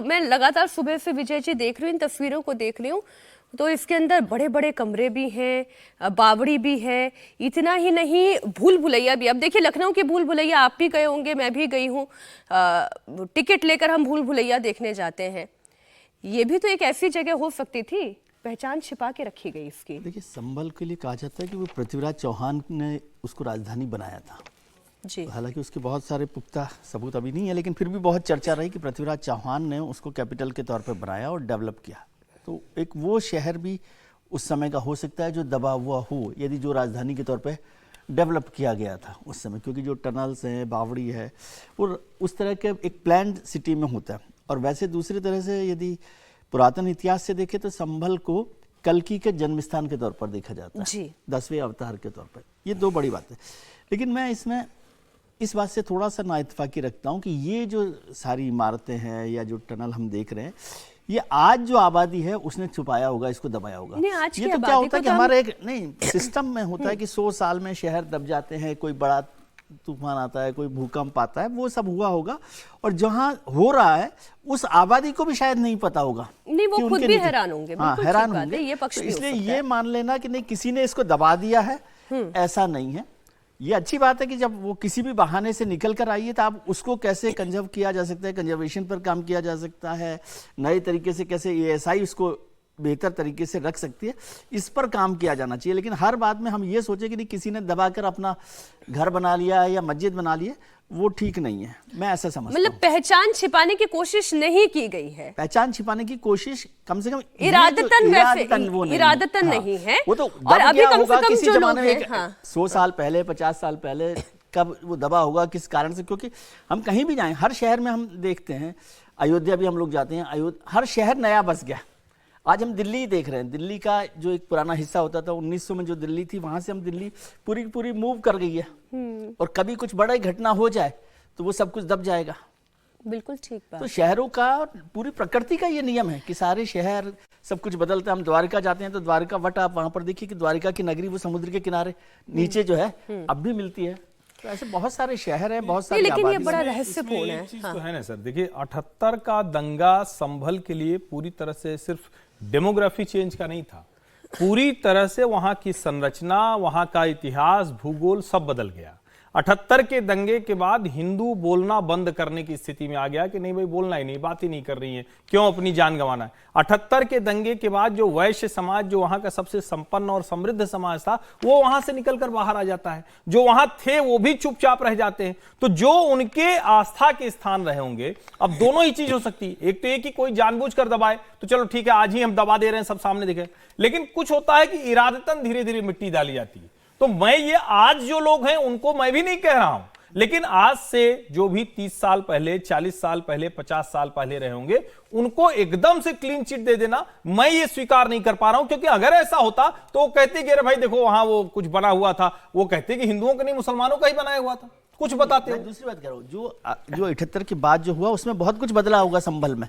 मैं लगातार सुबह से विजय जी देख रही हूँ, इन तस्वीरों को देख रही हूँ, तो इसके अंदर बड़े बड़े कमरे भी हैं, बावड़ी भी है। इतना ही नहीं, भूल भुलैया भी। अब देखिए, लखनऊ की भूल भुलैया आप भी गए होंगे, मैं भी गई हूँ। टिकट लेकर हम भूल भुलैया देखने जाते हैं। ये भी तो एक ऐसी जगह हो सकती थी, पहचान छिपा के रखी गई इसकी। देखिए, संभल के लिए कहा जाता है कि वो पृथ्वीराज चौहान ने उसको राजधानी बनाया था जी। हालांकि उसके बहुत सारे पुख्ता सबूत अभी नहीं है, लेकिन फिर भी बहुत चर्चा रही कि पृथ्वीराज चौहान ने उसको कैपिटल के तौर पर बनाया और डेवलप किया। तो एक वो शहर भी उस समय का हो सकता है जो दबा हुआ हो, यदि जो राजधानी के तौर पे डेवलप किया गया था उस समय, क्योंकि जो टनल्स हैं, बावड़ी है, और उस तरह के एक प्लान्ड सिटी में होता है। और वैसे दूसरी तरह से यदि पुरातन इतिहास से देखें तो संभल को कल्कि के जन्म स्थान के तौर पर देखा जाता है, 10वें अवतार के तौर पर। ये दो बड़ी बातें। लेकिन मैं इसमें इस बात से थोड़ा सा नाइत्तेफाकी रखता हूँ कि ये जो सारी इमारतें हैं या जो टनल हम देख रहे हैं, ये आज जो आबादी है उसने छुपाया होगा, इसको दबाया होगा। ये तो क्या होता है कि हमारा एक नहीं सिस्टम में होता है कि 100 साल में शहर दब जाते हैं, कोई बड़ा तूफान आता है, कोई भूकंप आता है, वो सब हुआ होगा। और जहां हो रहा है उस आबादी को भी शायद नहीं पता होगा, नहीं वो खुद भी हैरान होंगे। हाँ, हैरान होंगे। ये पक्ष तो इसलिए ये मान लेना कि नहीं किसी ने इसको दबा दिया है, ऐसा नहीं है। ये अच्छी बात है कि जब वो किसी भी बहाने से निकल कर आई है तो आप उसको कैसे कंजर्व किया जा सकता है, कंजर्वेशन पर काम किया जा सकता है, नए तरीके से कैसे एएसआई उसको बेहतर तरीके से रख सकती है, इस पर काम किया जाना चाहिए। लेकिन हर बात में हम ये सोचे कि नहीं किसी ने दबाकर अपना घर बना लिया है या मस्जिद बना ली है, वो ठीक नहीं है। मैं ऐसा समझता हूं। मतलब पहचान छिपाने की कोशिश नहीं की गई है। पहचान छिपाने की कोशिश कम से कम इरादतन नहीं है। वो तो और अभी कम से कम जो लोग हैं 100 साल पहले, 50 साल पहले कब वो दबा होगा, किस कारण से? क्योंकि हम कहीं भी जाएं, हर शहर में हम देखते हैं, अयोध्या भी हम लोग जाते हैं, हर शहर नया बस गया। आज हम दिल्ली देख रहे हैं, दिल्ली का जो एक पुराना हिस्सा होता था 1900 में जो दिल्ली थी, वहां से हम दिल्ली पूरी पूरी मूव कर गई है। और कभी कुछ बड़ा ही घटना हो जाए तो वो सब कुछ दब जाएगा। बिल्कुल ठीक बात। तो शहरों का, पूरी प्रकृति का ये नियम है कि सारे शहर सब कुछ बदलता है। हम द्वारिका जाते हैं तो द्वारिका वट, आप वहां पर देखिए कि द्वारिका की नगरी वो समुद्र के किनारे नीचे जो है अब भी मिलती है। तो ऐसे बहुत सारे शहर हैं, बहुत सारे। लेकिन ये बड़ा रहस्यपूर्ण है। चीज तो है ना सर, देखिए 78 का दंगा संभल के लिए पूरी तरह से सिर्फ डेमोग्राफी चेंज का नहीं था, पूरी तरह से वहां की संरचना, वहां का इतिहास, भूगोल सब बदल गया। 78 के दंगे के बाद हिंदू बोलना बंद करने की स्थिति में आ गया कि नहीं भाई बोलना ही नहीं, बात ही नहीं कर रही है, क्यों अपनी जान गंवाना है। 78 के दंगे के बाद जो वैश्य समाज, जो वहां का सबसे संपन्न और समृद्ध समाज था, वो वहां से निकलकर बाहर आ जाता है। जो वहां थे वो भी चुपचाप रह जाते हैं। तो जो उनके आस्था के स्थान रहे होंगे, अब दोनों ही चीज हो सकती है। एक तो ये कि कोई जानबूझकर दबाए तो चलो ठीक है, आज ही हम दबा दे रहे हैं, सब सामने दिखे। लेकिन कुछ होता है कि इरादतन धीरे धीरे मिट्टी डाली जाती है। तो मैं ये आज जो लोग हैं उनको मैं भी नहीं कह रहा हूं, लेकिन आज से जो भी 30 साल पहले, 40 साल पहले, 50 साल पहले रहे होंगे, उनको एकदम से क्लीन चिट दे देना मैं ये स्वीकार नहीं कर पा रहा हूं। क्योंकि अगर ऐसा होता तो वो कहते कि अरे भाई देखो वहां वो कुछ बना हुआ था, वो कहते कि हिंदुओं का नहीं मुसलमानों का ही बनाया हुआ था, कुछ बताते। मैं दूसरी बात कर रहा हूं, जो 78 के बाद जो हुआ उसमें बहुत कुछ बदला होगा संभल में,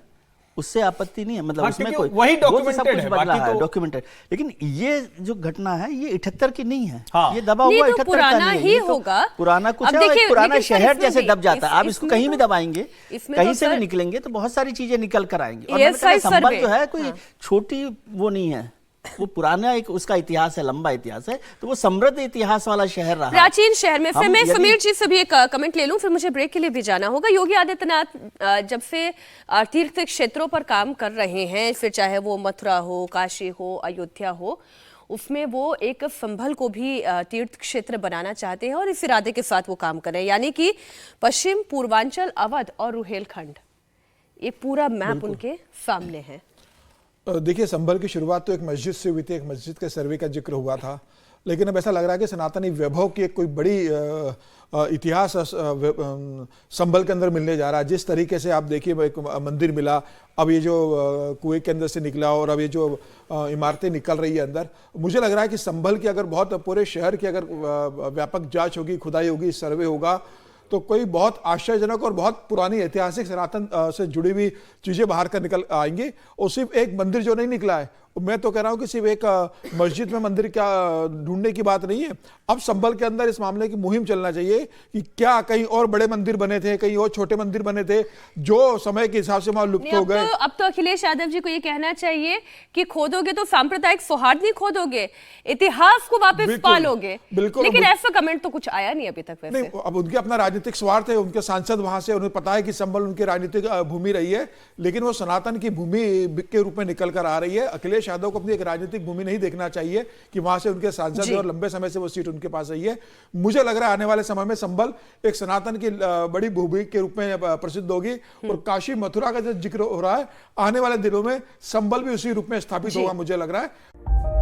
उससे आपत्ति नहीं है। मतलब उसमें कोई वही डॉक्यूमेंटेड है, बदला है, डॉक्यूमेंटेड। लेकिन ये जो घटना है ये 78 की नहीं है। ये दबा हुआ 78 पुराना का नहीं ही है, होगा। पुराना कुछ है, एक पुराना शहर जैसे दब जाता है। आप इसको कहीं भी दबाएंगे, कहीं से भी निकलेंगे तो बहुत सारी चीजें निकल कर आएंगी। और संभल जो है कोई छोटी वो नहीं है, वो पुराना एक उसका इतिहास है, लंबा इतिहास है, तो वो समृद्ध इतिहास वाला शहर रहा, प्राचीन शहर में। फिर मैं समीर जी से भी एक कमेंट ले लूं, फिर मुझे ब्रेक के लिए भी जाना होगा। योगी आदित्यनाथ जब से तीर्थ क्षेत्रों पर काम कर रहे हैं, फिर चाहे वो मथुरा हो, काशी हो, अयोध्या हो, उसमें वो एक संभल को भी तीर्थ क्षेत्र बनाना चाहते हैं और इस इरादे के साथ वो काम कर रहे हैं, यानी कि पश्चिम पूर्वांचल, अवध और रुहेलखंड, ये पूरा मैप उनके सामने है। देखिए, संभल की शुरुआत तो एक मस्जिद से हुई थी, एक मस्जिद के सर्वे का जिक्र हुआ था, लेकिन अब ऐसा लग रहा है कि सनातनी वैभव की एक कोई बड़ी इतिहास संभल के अंदर मिलने जा रहा है। जिस तरीके से आप देखिए, एक मंदिर मिला, अब ये जो कुएं के अंदर से निकला और अब ये जो इमारतें निकल रही है अंदर, मुझे लग रहा है कि संभल की अगर बहुत पूरे शहर की अगर व्यापक जांच होगी, खुदाई होगी, सर्वे होगा, तो कोई बहुत आश्चर्यजनक और बहुत पुरानी ऐतिहासिक सनातन से जुड़ी हुई चीजें बाहर कर निकल आएंगी। और सिर्फ एक मंदिर जो नहीं निकला है, मैं तो कह रहा हूं कि सिर्फ एक मस्जिद में मंदिर क्या ढूंढने की बात नहीं है। अब संभल के अंदर इस मामले की मुहिम चलना चाहिए कि क्या कहीं और बड़े मंदिर बने थे, कहीं और छोटे मंदिर बने थे जो समय के हिसाब से वहां लुप्त हो गए। अब तो अखिलेश यादव जी को ये कहना चाहिए कि खोदोगे तो सांप्रदायिक सौहार्द नहीं खोदोगे, इतिहास को वापस पालोगे। बिल्कुल, लेकिन ऐसा कमेंट तो कुछ आया नहीं अभी तक। वैसे नहीं, अब उनके अपना राजनीतिक स्वार्थ है, उनके सांसद वहां से, उन्हें पता है कि संभल उनकी राजनीतिक भूमि रही है, लेकिन वो सनातन की भूमि के रूप में निकल कर आ रही है। अखिलेश यादव को अपनी एक राजनीतिक भूमि नहीं देखना चाहिए कि वहां से उनके सांसद और लंबे समय से वो सीट उनके पास रही है। मुझे लग रहा है आने वाले समय में संभल एक सनातन की बड़ी भूमि के रूप में प्रसिद्ध होगी और काशी मथुरा का जो जिक्र हो रहा है, आने वाले दिनों में संभल भी उसी रूप में स्थापित होगा, मुझे लग रहा है।